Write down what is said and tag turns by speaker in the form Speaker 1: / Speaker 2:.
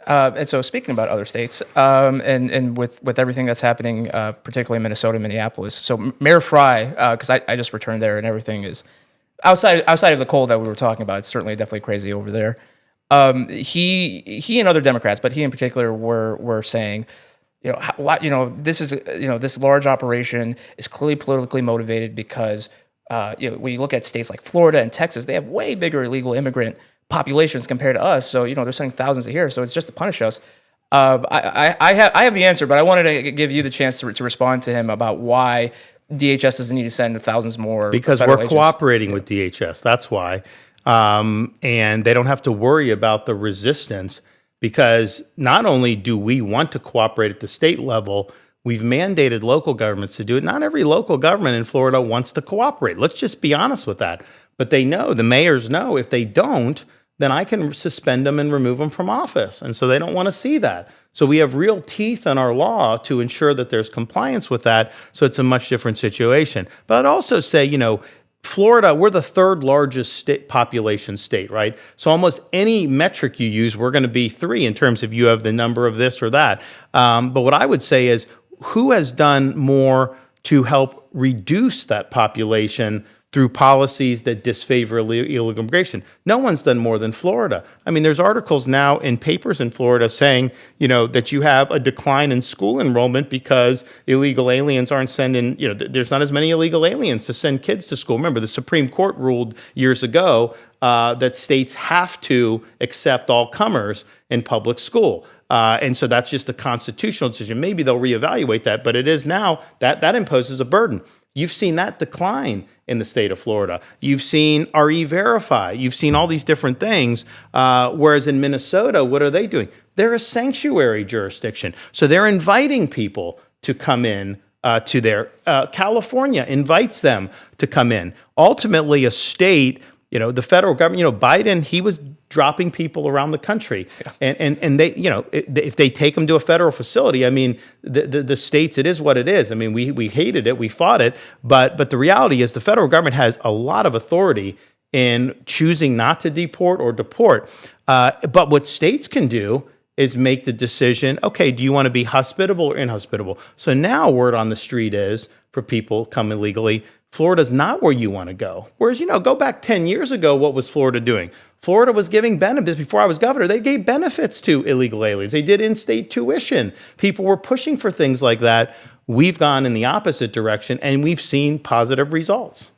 Speaker 1: And so speaking about other states, and with everything that's happening, particularly in Minnesota, Minneapolis. So Mayor Fry, because I just returned there and everything is outside of the cold that we were talking about. It's certainly definitely crazy over there. He and other Democrats, but he in particular were saying, this is this large operation is clearly politically motivated because when you look at states like Florida and Texas, they have way bigger illegal immigrant populations compared to us. So they're sending thousands a year. So it's just to punish us. I have the answer, but I wanted to give you the chance to respond to him about why DHS doesn't need to send thousands more
Speaker 2: because
Speaker 1: federal
Speaker 2: we're
Speaker 1: agents.
Speaker 2: cooperating with DHS. That's why, and they don't have to worry about the resistance. Because not only do we want to cooperate at the state level, we've mandated local governments to do it. Not every local government in Florida wants to cooperate. Let's just be honest with that. But they know, the mayors know, if they don't, then I can suspend them and remove them from office. And so they don't want to see that. So we have real teeth in our law to ensure that there's compliance with that. So it's a much different situation. But I'd also say, Florida, we're the third largest population state, right? So almost any metric you use, we're going to be 3 in terms of you have the number of this or that. But what I would say is, who has done more to help reduce that population through policies that disfavor illegal immigration? No one's done more than Florida. I mean, there's articles now in papers in Florida saying, that you have a decline in school enrollment because illegal aliens aren't sending, there's not as many illegal aliens to send kids to school. Remember, the Supreme Court ruled years ago that states have to accept all comers in public school. And so that's just a constitutional decision. Maybe they'll reevaluate that, but it is now that imposes a burden. You've seen that decline in the state of Florida. You've seen RE Verify. You've seen all these different things. Whereas in Minnesota, what are they doing? They're a sanctuary jurisdiction. So they're inviting people to come in to their California invites them to come in. Ultimately, a state, the federal government, Biden, he was dropping people around the country. Yeah. And they, if they take them to a federal facility, I mean, the states, it is what it is. I mean, we hated it, we fought it, but the reality is the federal government has a lot of authority in choosing not to deport or deport. But what states can do is make the decision, okay, do you want to be hospitable or inhospitable? So now word on the street is, for people coming illegally, Florida's not where you want to go. Whereas, go back 10 years ago, what was Florida doing? Florida was giving benefits. Before I was governor, they gave benefits to illegal aliens. They did in-state tuition. People were pushing for things like that. We've gone in the opposite direction, and we've seen positive results.